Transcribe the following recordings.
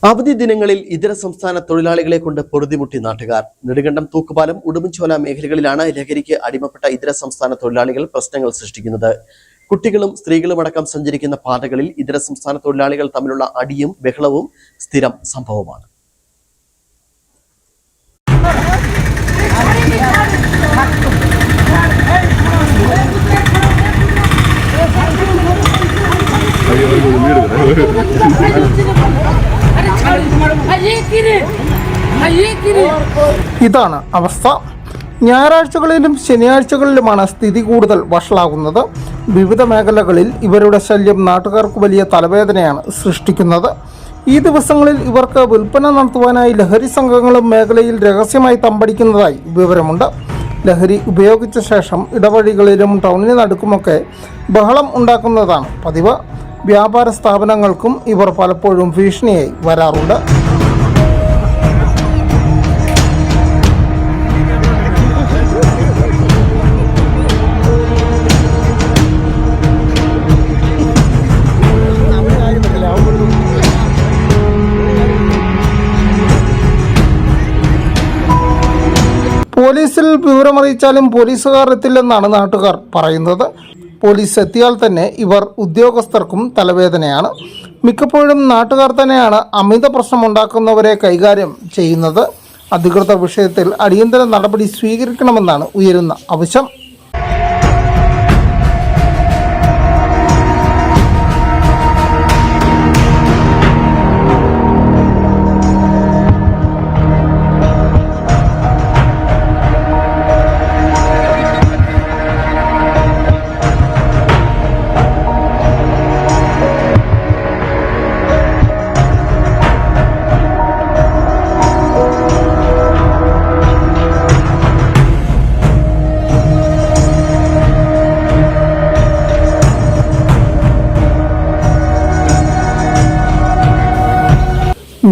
അവധി ദിനങ്ങളിൽ ഇതര സംസ്ഥാന തൊഴിലാളികളെ കൊണ്ട് പൊറുതിമുട്ടി നാട്ടുകാർ. നെടുങ്കണ്ടം, തൂക്കുപാലം, ഉടുമ്പൻചോല മേഖലകളിലാണ് ലഹരിക്ക് അടിമപ്പെട്ട ഇതര സംസ്ഥാന തൊഴിലാളികൾ പ്രശ്നങ്ങൾ സൃഷ്ടിക്കുന്നത്. കുട്ടികളും സ്ത്രീകളും അടക്കം സഞ്ചരിക്കുന്ന പാതകളിൽ ഇതര സംസ്ഥാന തൊഴിലാളികൾ തമ്മിലുള്ള അടിയും ബഹളവും സ്ഥിരം സംഭവമാണ്. ഇതാണ് അവസ്ഥ. ഞായറാഴ്ചകളിലും ശനിയാഴ്ചകളിലുമാണ് സ്ഥിതി കൂടുതൽ വഷളാകുന്നത്. വിവിധ മേഖലകളിൽ ഇവരുടെ ശല്യം നാട്ടുകാർക്ക് വലിയ തലവേദനയാണ് സൃഷ്ടിക്കുന്നത്. ഈ ദിവസങ്ങളിൽ ഇവർക്ക് വിൽപ്പന നടത്തുവാനായി ലഹരി സംഘങ്ങളും മേഖലയിൽ രഹസ്യമായി തമ്പടിക്കുന്നതായി വിവരമുണ്ട്. ലഹരി ഉപയോഗിച്ച ശേഷം ഇടവഴികളിലും ടൗണിന് നടുക്കുമൊക്കെ ബഹളം ഉണ്ടാക്കുന്നതാണ് പതിവ്. വ്യാപാര സ്ഥാപനങ്ങൾക്കും ഇവർ പലപ്പോഴും ഭീഷണിയായി വരാറുണ്ട്. പോലീസിൽ വിവരമറിയിച്ചാലും പോലീസുകാർ എത്തില്ലെന്നാണ് നാട്ടുകാർ പറയുന്നത്. പോലീസ് എത്തിയാൽ തന്നെ ഇവർ ഉദ്യോഗസ്ഥർക്കും തലവേദനയാണ്. മിക്കപ്പോഴും നാട്ടുകാർ തന്നെയാണ് അമിത പ്രശ്നമുണ്ടാക്കുന്നവരെ കൈകാര്യം ചെയ്യുന്നത്. അധികൃതർ വിഷയത്തിൽ അടിയന്തര നടപടി സ്വീകരിക്കണമെന്നാണ് ഉയരുന്ന ആവശ്യം.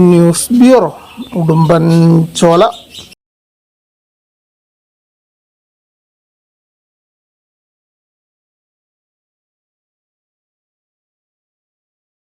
News bureau, Udumbanchola.